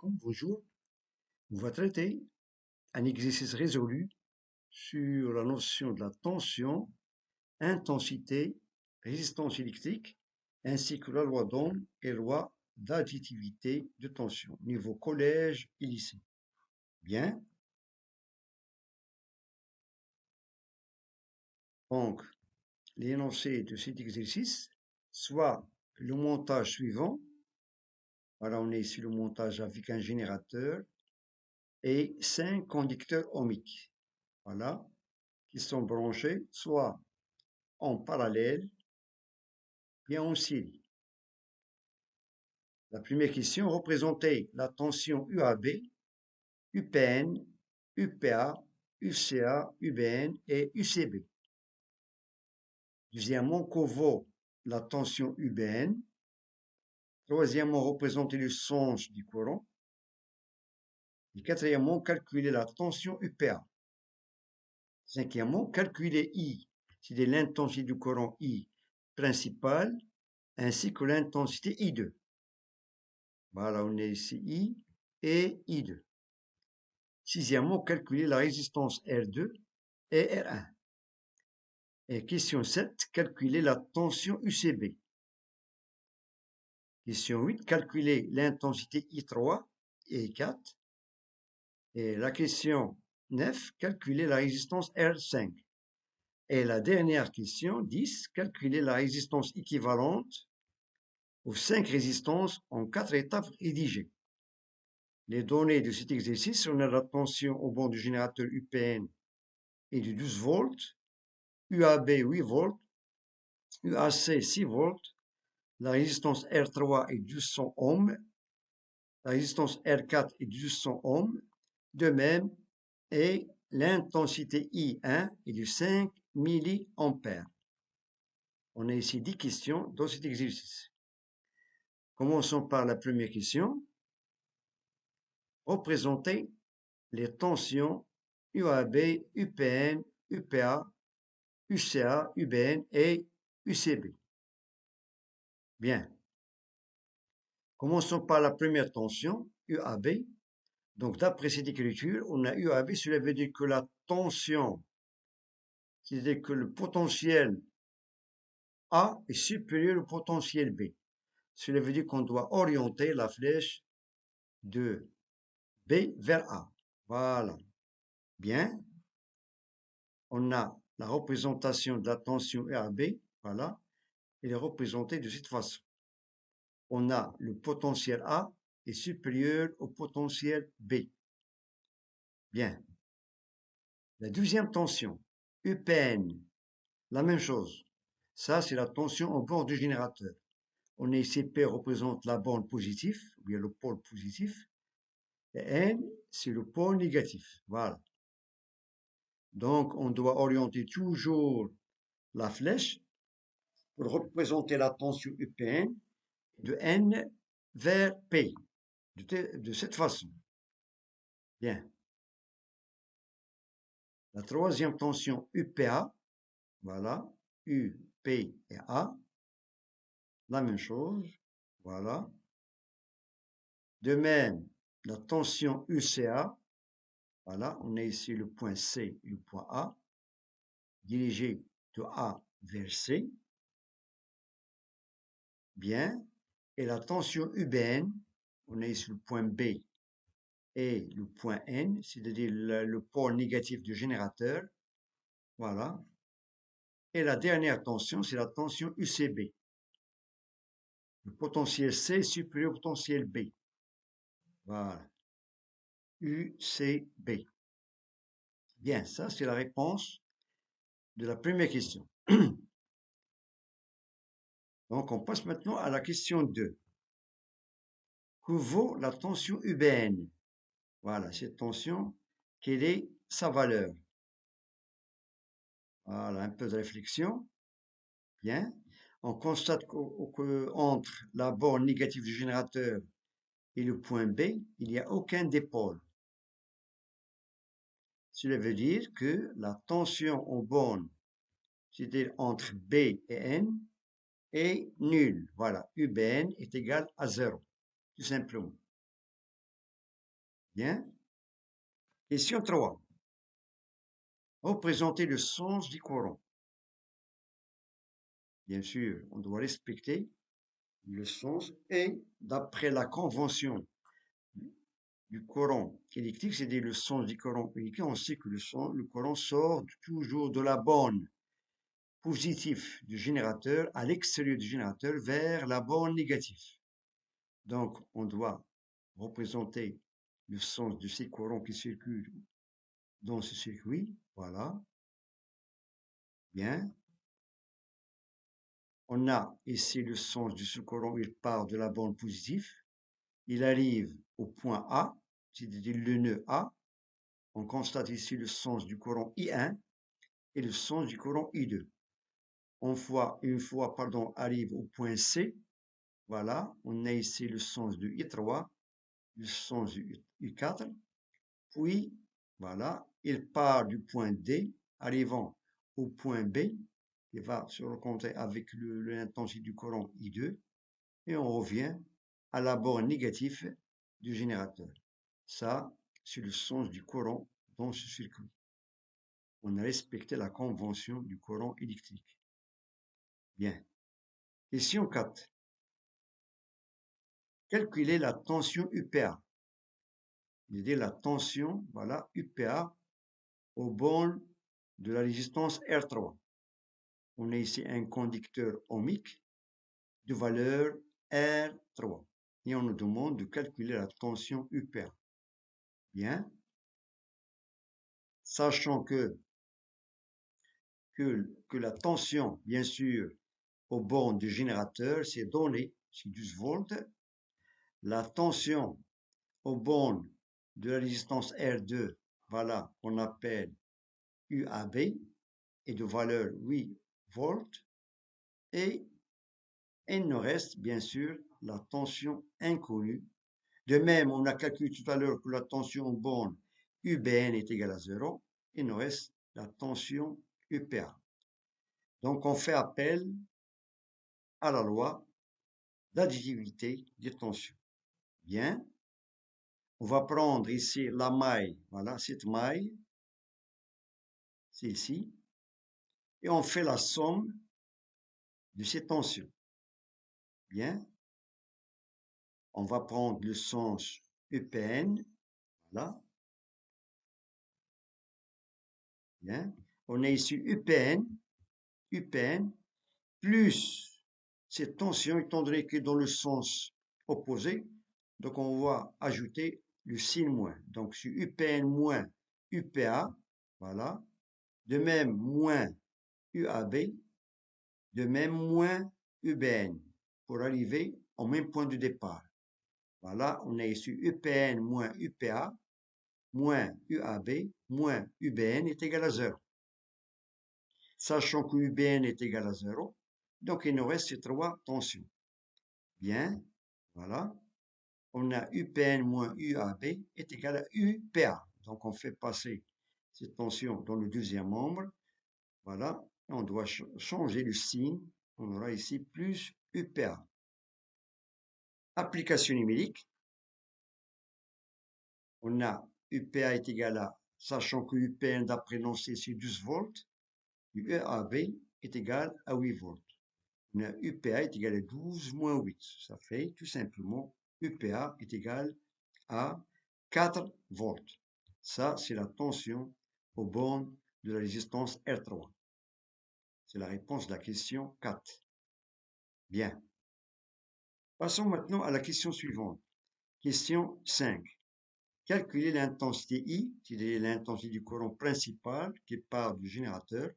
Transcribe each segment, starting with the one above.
alaikum, bonjour. On va traiter un exercice résolu sur la notion de la tension, intensité, résistance électrique, ainsi que la loi d'Ohm et loi d'additivité de tension, niveau collège et lycée. Bien. Donc, l'énoncé de cet exercice, soit le montage suivant. Voilà, on est ici le montage avec un générateur et 5 conducteurs ohmiques. Voilà, qui sont branchés soit en parallèle, bien en série. La première question représentait la tension UAB, UPN, UPA, UCA, UBN et UCB. Deuxièmement, que vaut la tension UBN. Troisièmement, représenter le sens du courant. Et quatrièmement, calculer la tension UPA. Cinquièmement, calculer I, c'est-à-dire l'intensité du courant I principal, ainsi que l'intensité I2. Voilà, on est ici I et I2. Sixièmement, calculer la résistance R2 et R1. Et question 7, calculer la tension UCB. Question 8, calculer l'intensité I3 et I4. Et la question 9, calculer la résistance R5. Et la dernière question 10, calculer la résistance équivalente aux 5 résistances en 4 étapes rédigées. Les données de cet exercice, on a la tension au banc du générateur UPN est de 12 volts, UAB 8 volts, UAC 6 volts, la résistance R3 est 1200 ohms, la résistance R4 est 1200 ohms, de même, et l'intensité I1 est de 5 milliampères. On a ici 10 questions dans cet exercice. Commençons par la première question. Représenter les tensions UAB, UPN, UPA, UCA, UBN et UCB. Bien. Commençons par la première tension, UAB. Donc, d'après cette écriture, on a UAB, cela veut dire que la tension, c'est-à-dire que le potentiel A est supérieur au potentiel B. Cela veut dire qu'on doit orienter la flèche de B vers A. Voilà. Bien. On a la représentation de la tension UAB. Voilà. Elle est représentée de cette façon. On a le potentiel A est supérieur au potentiel B. Bien. La deuxième tension, UPN, la même chose. Ça, c'est la tension au bord du générateur. On est ici, P représente la borne positive, ou bien le pôle positif, et N, c'est le pôle négatif. Voilà. Donc, on doit orienter toujours la flèche pour représenter la tension UPN de N vers P, de cette façon. Bien. La troisième tension UPA, voilà, U, P et A, la même chose, voilà. De même, la tension UCA, voilà, on a ici le point C et le point A, dirigé de A vers C, bien. Et la tension UBN, on a ici le point B et le point N, c'est-à-dire le pôle négatif du générateur, voilà. Et la dernière tension, c'est la tension UCB. Le potentiel C est supérieur au potentiel B. Voilà. UCB. Bien, ça c'est la réponse de la première question. Donc on passe maintenant à la question 2. Que vaut la tension UBN? Voilà, cette tension, quelle est sa valeur? Voilà, un peu de réflexion. Bien. On constate qu'entre la borne négative du générateur et le point B, il n'y a aucun dipôle. Cela veut dire que la tension en borne, c'est-à-dire entre B et N, est nulle. Voilà, UBN est égal à 0, tout simplement. Bien. Question 3. Représenter le sens du courant. Bien sûr, on doit respecter le sens et d'après la convention du courant électrique, c'est-à-dire le sens du courant électrique, on sait que le courant sort toujours de la borne positive du générateur à l'extérieur du générateur vers la borne négative. Donc, on doit représenter le sens de ces courants qui circulent dans ce circuit. Voilà. Bien. On a ici le sens de ce courant, il part de la borne positive. Il arrive au point A, c'est-à-dire le nœud A. On constate ici le sens du courant I1 et le sens du courant I2. Une fois, arrive au point C, voilà, on a ici le sens du I3, le sens du I4, puis, voilà, il part du point D, arrivant au point B, il va se rencontrer avec l'intensité du courant I2, et on revient à la borne négative du générateur. Ça, c'est le sens du courant dans ce circuit. On a respecté la convention du courant électrique. Bien. Question 4. Calculer la tension UPA. C'est-à-dire la tension, voilà, UPA aux bornes de la résistance R3. On a ici un conducteur ohmique de valeur R3. Et on nous demande de calculer la tension UPA. Bien. Sachant que la tension, bien sûr, aux bornes du générateur, c'est donné, c'est 12 volts. La tension aux bornes de la résistance R2, voilà, on appelle UAB, est de valeur 8 volts. Et il nous reste, bien sûr, la tension inconnue. De même, on a calculé tout à l'heure que la tension aux bornes UBN est égale à 0. Il nous reste la tension UPA. Donc, on fait appel à la loi d'additivité des tensions. Bien. On va prendre ici la maille. Voilà, cette maille. C'est ici. Et on fait la somme de ces tensions. Bien. On va prendre le sens UPN. Voilà. Bien. On a ici UPN plus cette tension, étant donné que dans le sens opposé, donc on va ajouter le signe moins. Donc sur UPN moins UPA, voilà. De même moins UAB, de même moins UBN, pour arriver au même point de départ. Voilà, on a ici UPN moins UPA, moins UAB, moins UBN est égal à 0. Sachant que UBN est égal à 0, donc il nous reste ces trois tensions. Bien, voilà. On a UPN moins UAB est égal à UPA. Donc on fait passer cette tension dans le deuxième membre. Voilà, et on doit changer le signe. On aura ici plus UPA. Application numérique. On a UPA est égal à, sachant que UPN d'après l'énoncé c'est 12 volts, UAB est égal à 8 volts. On a UPA est égal à 12 moins 8. Ça fait tout simplement UPA est égal à 4 volts. Ça, c'est la tension aux bornes de la résistance R3. C'est la réponse de la question 4. Bien. Passons maintenant à la question suivante. Question 5. Calculer l'intensité I, c'est l'intensité du courant principal qui part du générateur,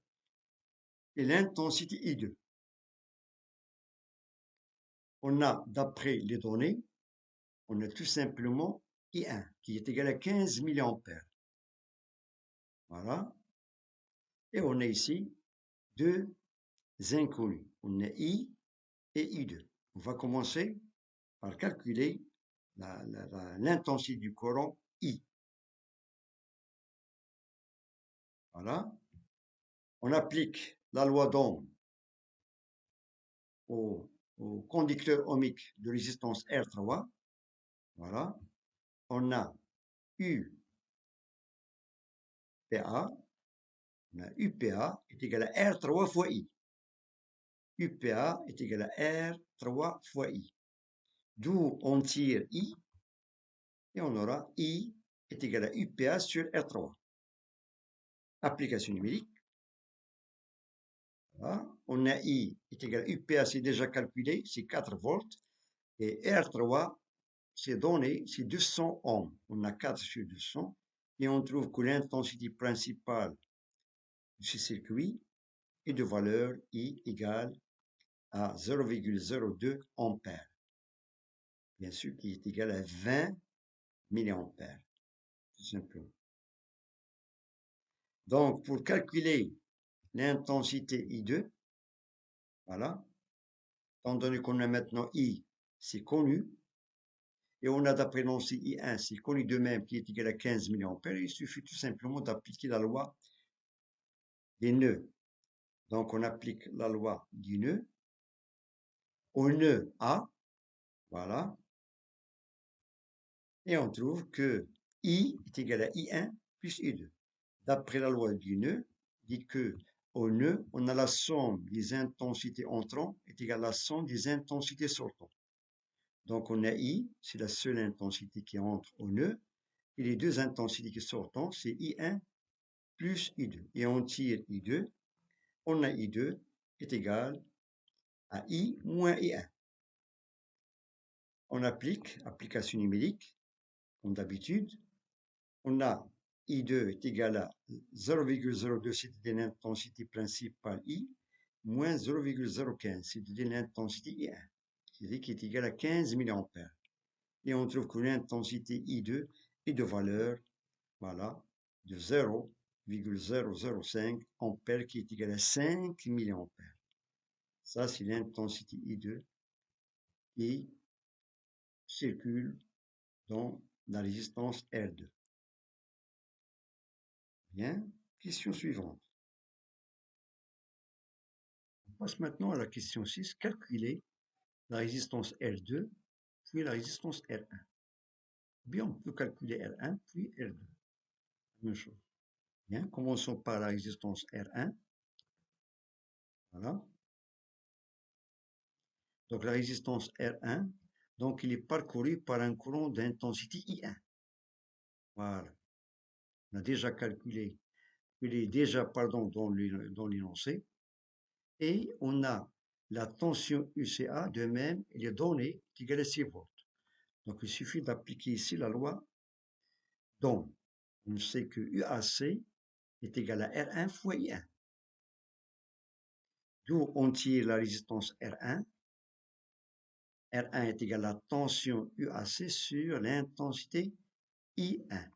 et l'intensité I2. On a, d'après les données, on a tout simplement I1 qui est égal à 15 mA. Voilà. Et on a ici deux inconnus. On a I et I2. On va commencer par calculer l'intensité du courant I. Voilà. On applique la loi d'Ohm au conducteur ohmique de résistance R3. Voilà. On a UPA, on a UPA est égal à R3 fois I. UPA est égal à R3 fois I. D'où on tire I, et on aura I est égal à UPA sur R3. Application numérique. Voilà. On a I est égal à UPA, c'est déjà calculé, c'est 4 volts. Et R3, c'est donné, c'est 200 ohms. On a 4 sur 200. Et on trouve que l'intensité principale de ce circuit est de valeur I égale à 0,02 ampères. Bien sûr, qui est égal à 20 milliampères, tout simplement. Donc, pour calculer l'intensité I2, voilà, étant donné qu'on a maintenant I, c'est connu, et on a d'après l'énoncé I1, c'est connu de même, qui est égal à 15 milliampères, il suffit tout simplement d'appliquer la loi des nœuds. Donc, on applique la loi du nœud au nœud A, voilà, et on trouve que I est égal à I1 plus I2. D'après la loi du nœud, dit que au nœud, on a la somme des intensités entrantes est égale à la somme des intensités sortantes. Donc on a I, c'est la seule intensité qui entre au nœud, et les deux intensités qui sortent, c'est I1 plus I2. Et on tire I2, on a I2 est égal à I moins I1. On applique, application numérique, comme d'habitude, on a I2 est égal à 0,02, c'est-à-dire l'intensité principale I, moins 0,015, c'est-à-dire l'intensité I1, c'est-à-dire qui est égal à 15 milliampères. Et on trouve que l'intensité I2 est de valeur, voilà, de 0,005 ampères, qui est égal à 5 milliampères. Ça, c'est l'intensité I2 qui circule dans la résistance R2. Bien, question suivante. On passe maintenant à la question 6. Calculer la résistance R2 puis la résistance R1. Bien, on peut calculer R1 puis R2. Même chose. Bien, commençons par la résistance R1. Voilà. Donc la résistance R1, donc il est parcouru par un courant d'intensité I1. Voilà. On a déjà calculé, il est déjà, pardon, dans l'énoncé. Et on a la tension UCA de même, il est donné, qui égale à 6 volts. Donc il suffit d'appliquer ici la loi d'Ohm. On sait que UAC est égal à R1 fois I1. D'où on tire la résistance R1. R1 est égal à la tension UAC sur l'intensité I1.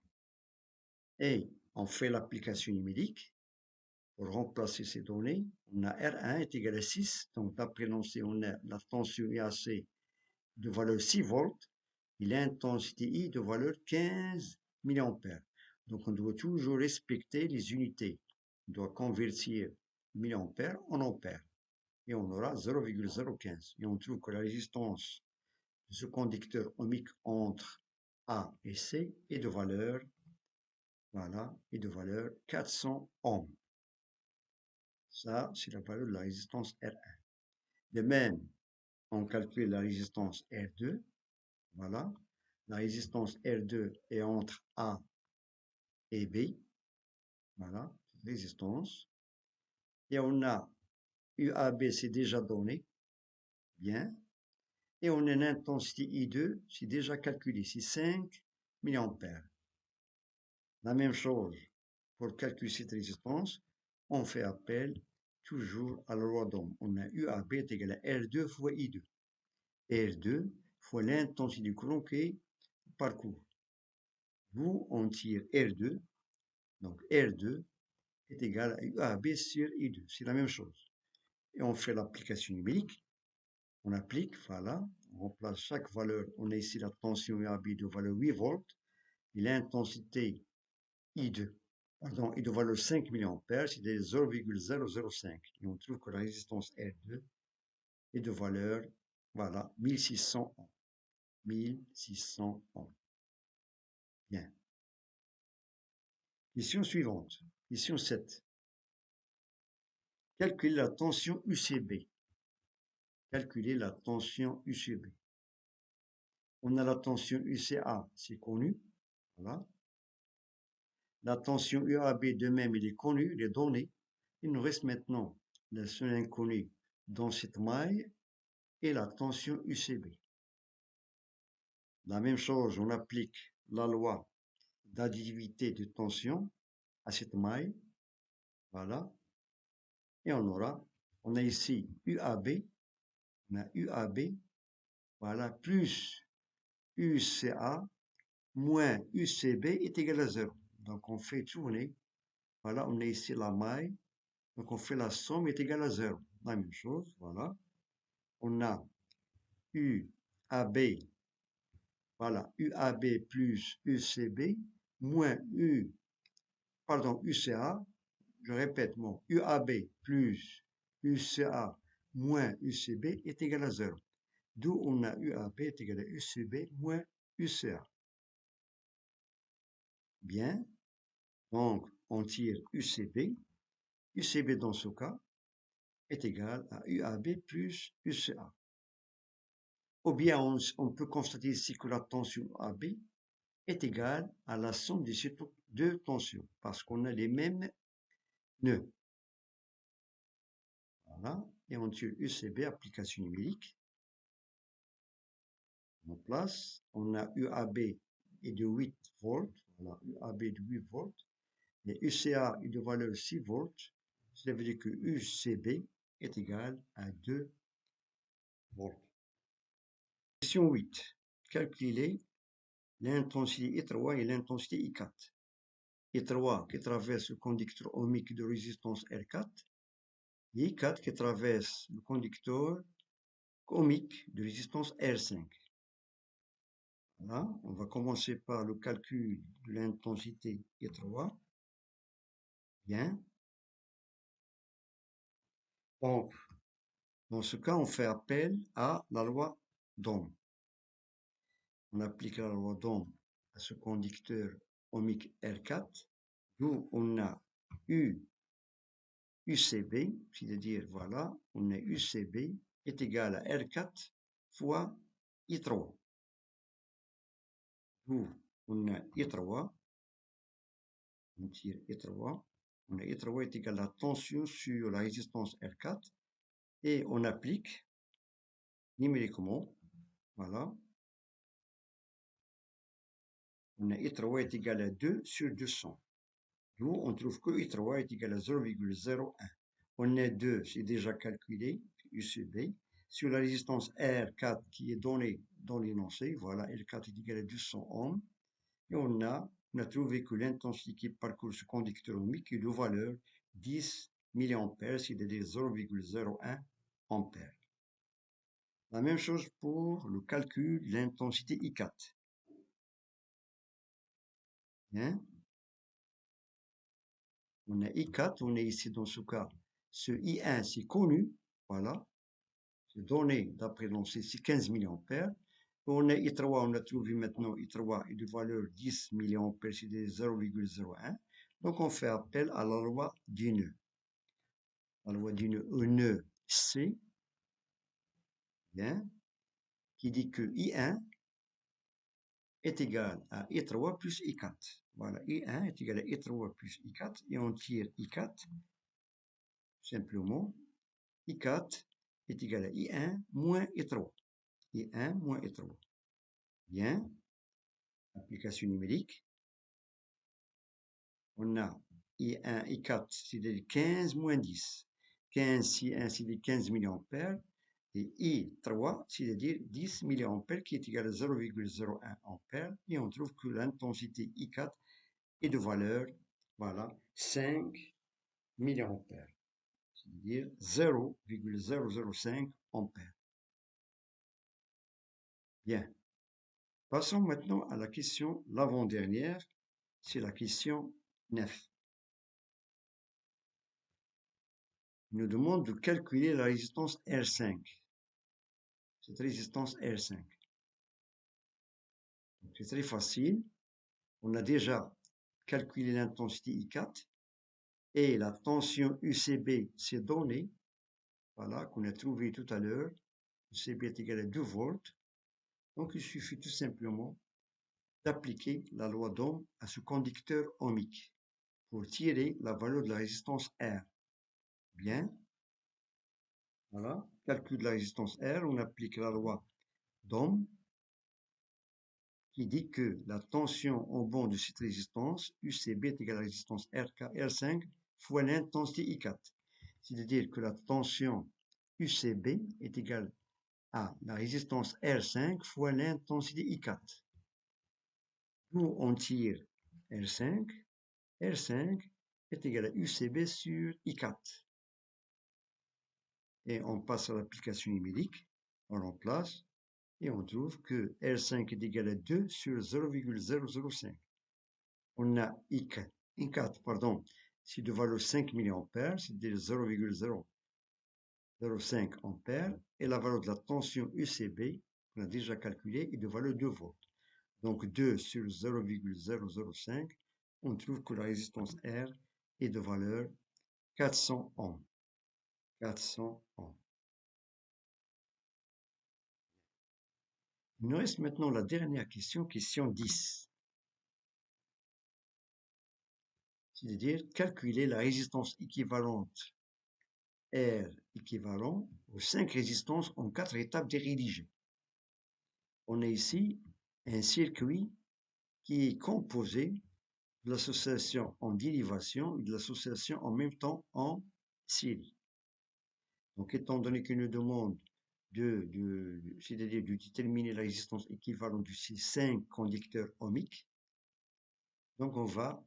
Et on fait l'application numérique. Pour remplacer ces données, on a R1 est égal à 6. Donc d'après l'énoncé, on a la tension UAC de valeur 6 volts et l'intensité I de valeur 15 milliampères. Donc on doit toujours respecter les unités. On doit convertir milliampères en ampères. Et on aura 0,015. Et on trouve que la résistance de ce conducteur ohmique entre A et C est de valeur, voilà, est de valeur 400 ohms. Ça, c'est la valeur de la résistance R1. De même, on calcule la résistance R2. Voilà. La résistance R2 est entre A et B. Voilà, résistance. Et on a UAB, c'est déjà donné. Bien. Et on a une intensité I2, c'est déjà calculé, c'est 5 milliampères. La même chose, pour calculer cette résistance, on fait appel toujours à la loi d'Ohm. On a UAB est égal à R2 fois I2. R2 fois l'intensité du courant qui parcourt. D'où on tire R2. Donc R2 est égal à UAB sur I2. C'est la même chose. Et on fait l'application numérique. On applique, voilà, on remplace chaque valeur. On a ici la tension UAB de valeur 8 volts et l'intensité I2, pardon, est de valeur 5 milliampères, c'est 0,005. Et on trouve que la résistance R2 est de valeur, voilà, 1600 ohms. 1600 ohms. Bien. Question suivante. Question 7. Calculer la tension UCB. Calculer la tension UCB. On a la tension UCA, c'est connu. Voilà. La tension UAB, de même, il est connu, il est donné. Il nous reste maintenant la seule inconnue dans cette maille et la tension UCB. La même chose, on applique la loi d'additivité de tension à cette maille. Voilà. Et on a ici UAB, on a UAB, voilà, plus UCA moins UCB est égal à 0. Donc on fait tourner, voilà, on a ici la maille, donc on fait la somme est égale à 0. La même chose, voilà. On a UAB, voilà, UAB plus UCB moins UCA, je répète, mon UAB plus UCA moins UCB est égal à 0. D'où on a UAB est égal à UCB moins UCA. Bien, donc on tire UCB. UCB dans ce cas est égal à UAB plus UCA. Ou bien on peut constater ici que la tension AB est égale à la somme de ces deux tensions, parce qu'on a les mêmes nœuds. Voilà, et on tire UCB, application numérique. On place, on a UAB est de 8 volts, voilà, UAB de 8 volts, et UCA est de valeur 6 volts, ça veut dire que UCB est égal à 2 volts. Question 8. Calculer l'intensité I3 et l'intensité I4. I3 qui traverse le conducteur ohmique de résistance R4 et I4 qui traverse le conducteur ohmique de résistance R5. Voilà, on va commencer par le calcul de l'intensité I3. Bien. Donc, dans ce cas, on fait appel à la loi d'Ohm. On applique la loi d'Ohm à ce conducteur ohmique R4, d'où on a UCB, c'est-à-dire, voilà, on a UCB est égal à R4 fois I3. D'où on a I3, on tire I3, on a I3 est égal à la tension sur la résistance R4, et on applique numériquement, voilà, on a I3 est égal à 2 sur 200. D'où on trouve que I3 est égal à 0,01. On a 2, c'est déjà calculé, UCB, sur la résistance R4 qui est donnée dans l'énoncé. Voilà, R4 est égal à 200 ohms. Et on a trouvé que l'intensité qui parcourt ce conducteur ohmique est de valeur 10 mA, c'est-à-dire 0,01 ampère. La même chose pour le calcul de l'intensité I4. Bien. On a I4, on est ici dans ce cas, ce I1 c'est connu, voilà, c'est donné d'après l'énoncé, c'est 15 mA. On a I3, on a trouvé maintenant I3 est de valeur 10 mA, c'est 0,01. Donc on fait appel à la loi du nœud. La loi du nœud C, bien, qui dit que I1 est égal à I3 plus I4. Voilà, I1 est égal à I3 plus I4, et on tire I4, simplement, I4 est égal à I1 moins I3. I1 moins I3. Bien, application numérique. On a I1, I4, c'est-à-dire 15 moins 10. 15, I1, c'est-à-dire 15 mA. Et I3, c'est-à-dire 10 mA, qui est égal à 0,01 ampère. Et on trouve que l'intensité I4 est de valeur, voilà, 5 mA. C'est-à-dire 0,005 ampère. Bien. Passons maintenant à la question, l'avant-dernière, c'est la question 9. Il nous demande de calculer la résistance R5. Cette résistance R5. C'est très facile. On a déjà calculer l'intensité I4 et la tension UCB, c'est donné, voilà, qu'on a trouvé tout à l'heure. UCB est égal à 2 volts. Donc, il suffit tout simplement d'appliquer la loi d'Ohm à ce conducteur ohmique pour tirer la valeur de la résistance R. Bien. Voilà. Calcul de la résistance R, on applique la loi d'Ohm qui dit que la tension en bond de cette résistance, UCB est égale à la résistance R5 fois l'intensité I4. C'est-à-dire que la tension UCB est égale à la résistance R5 fois l'intensité I4. D'où on tire R5. R5 est égal à UCB sur I4. Et on passe à l'application numérique, on remplace, et on trouve que R5 est égal à 2 sur 0,005. On a I4, pardon, c'est de valeur 5 mA, c'est-à-dire 0,005 ampères, et la valeur de la tension UCB, qu'on a déjà calculée, est de valeur 2 volts. Donc 2 sur 0,005, on trouve que la résistance R est de valeur 400 ohms. 400 ohms. Il nous reste maintenant la dernière question, question 10. C'est-à-dire calculer la résistance équivalente R équivalent aux 5 résistances en 4 étapes dirigées. On a ici un circuit qui est composé de l'association en dérivation et de l'association en même temps en série. Donc, étant donné qu'il nous demande c'est-à-dire de déterminer la résistance équivalente de ces 5 conducteurs ohmiques, donc on va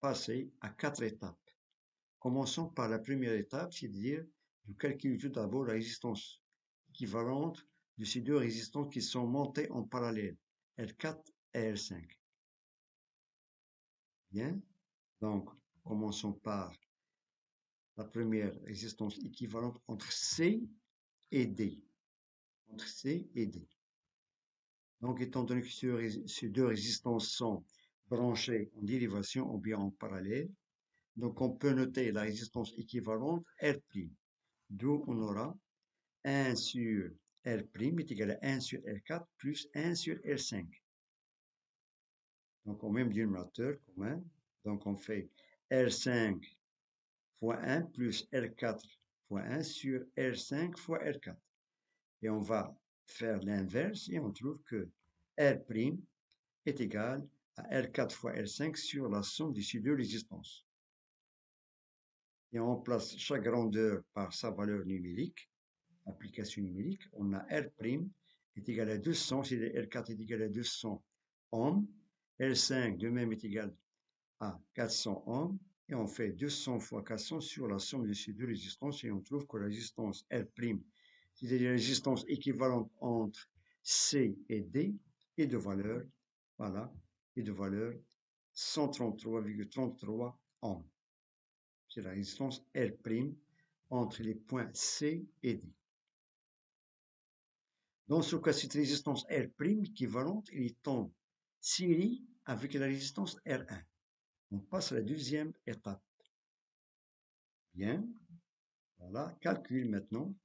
passer à 4 étapes. Commençons par la première étape, c'est-à-dire de calculer tout d'abord la résistance équivalente de ces deux résistances qui sont montées en parallèle, R4 et R5. Bien, donc commençons par la première résistance équivalente entre C et D. Entre C et D. Donc, étant donné que ces deux résistances sont branchées en dérivation ou bien en parallèle, donc on peut noter la résistance équivalente R', d'où on aura 1 sur R' est égal à 1 sur R4 plus 1 sur R5. Donc, au même dénominateur commun, donc on fait R5 fois 1 plus R4 fois 1 sur R5 fois R4. Et on va faire l'inverse et on trouve que R' est égal à R4 fois R5 sur la somme de ces deux résistances. Et on remplace chaque grandeur par sa valeur numérique, application numérique. On a R' est égal à 200, c'est R4 est égal à 200 ohms. R5 de même est égal à 400 ohms. Et on fait 200 fois 400 sur la somme de ces deux résistances et on trouve que la résistance R', c'est-à-dire la résistance équivalente entre C et D, est de valeur, voilà, est de valeur 133,33 ohms. C'est la résistance R' entre les points C et D. Dans ce cas, cette résistance R' équivalente, elle est en série avec la résistance R1. On passe à la deuxième étape. Bien, voilà, calcul maintenant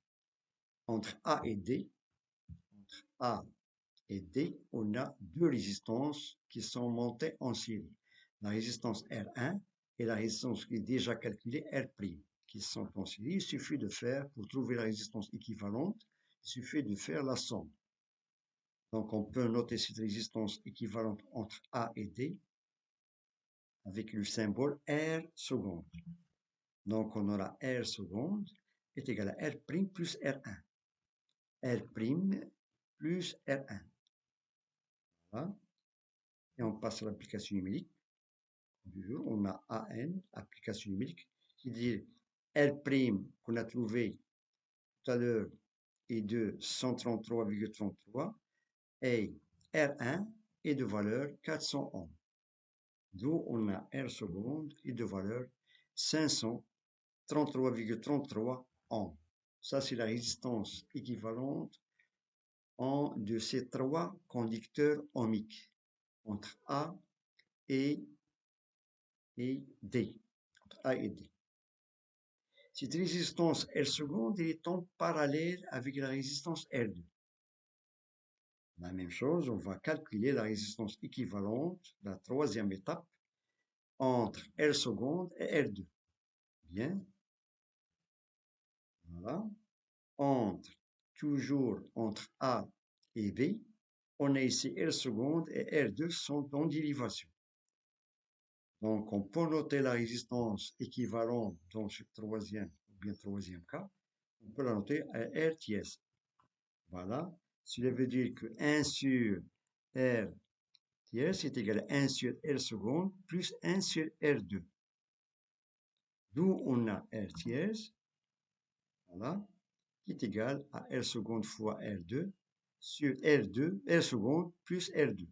entre A et D. Entre A et D, on a deux résistances qui sont montées en série. La résistance R1 et la résistance qui est déjà calculée R', qui sont en série. Il suffit de faire, pour trouver la résistance équivalente, il suffit de faire la somme. Donc on peut noter cette résistance équivalente entre A et D avec le symbole R seconde. Donc on aura R seconde est égal à R' plus R1. R' plus R1. Voilà. Et on passe à l'application numérique. On a AN, application numérique, qui dit R' qu'on a trouvé tout à l'heure est de 133,33 et R1 est de valeur 400 ohms. D'où on a R seconde est de valeur 533,33 ohms. Ça, c'est la résistance équivalente de ces trois conducteurs ohmiques entre A et et D, entre A et D. Cette résistance R seconde est en parallèle avec la résistance R2. La même chose, on va calculer la résistance équivalente, la troisième étape, entre R seconde et R2. Bien. Voilà. Toujours entre A et B, on a ici R seconde et R2 sont en dérivation. Donc, on peut noter la résistance équivalente dans ce troisième cas. On peut la noter à R tiers. Voilà. Cela veut dire que 1 sur R tiers est égal à 1 sur R seconde plus 1 sur R2. D'où on a R tiers, voilà, qui est égal à R seconde fois R2 sur R2, R seconde plus R2.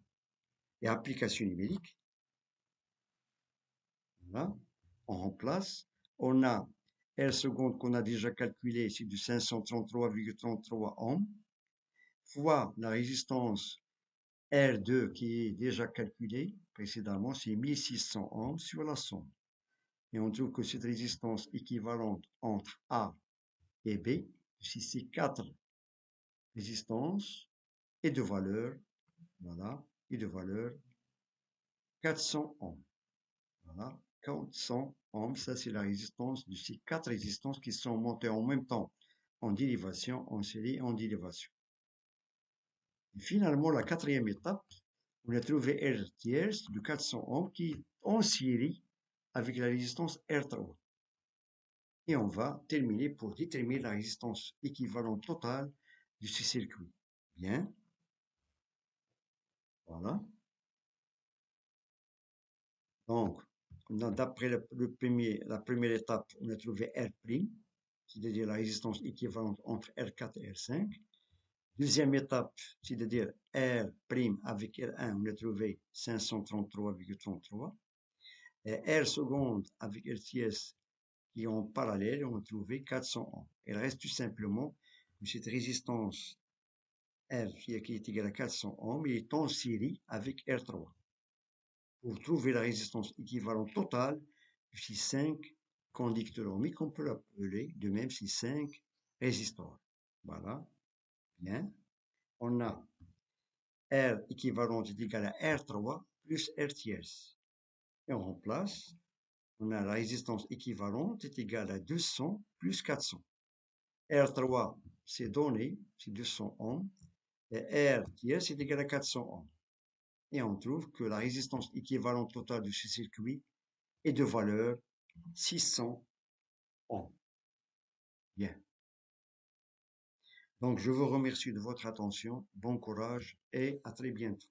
Et application numérique, voilà, on remplace, on a R seconde qu'on a déjà calculé, c'est du 533,33 ohms, fois la résistance R2 qui est déjà calculée précédemment, c'est 1600 ohms sur la somme. Et on trouve que cette résistance équivalente entre A et B, si ces quatre résistances, est de valeur, voilà, est de valeur 400 ohms. Voilà, 400 ohms, ça c'est la résistance de ces quatre résistances qui sont montées en même temps en dérivation, en série, en dérivation. Et finalement, la quatrième étape, on a trouvé R tiers de 400 ohms qui est en série avec la résistance R3. Et on va terminer pour déterminer la résistance équivalente totale de ce circuit. Bien. Voilà. Donc, d'après la première étape, on a trouvé R', c'est-à-dire la résistance équivalente entre R4 et R5. Deuxième étape, c'est-à-dire R' avec R1, on a trouvé 533,33. Et R seconde avec R tiers qui est en parallèle, on a trouvé 400 ohms. Il reste tout simplement que cette résistance R qui est égale à 400 ohms est en série avec R3. Pour trouver la résistance équivalente totale de ces 5 conducteurs ohmiques, on peut l'appeler de même ces 5 résistors. Voilà. Bien. On a R équivalente est égal à R3 plus R tiers. Et on remplace. On a la résistance équivalente est égale à 200 plus 400. R3, c'est donné, c'est 200 ohms. Et R tiers est égal à 400 ohms. Et on trouve que la résistance équivalente totale de ce circuit est de valeur 600 ohms. Bien. Donc, je vous remercie de votre attention. Bon courage et à très bientôt.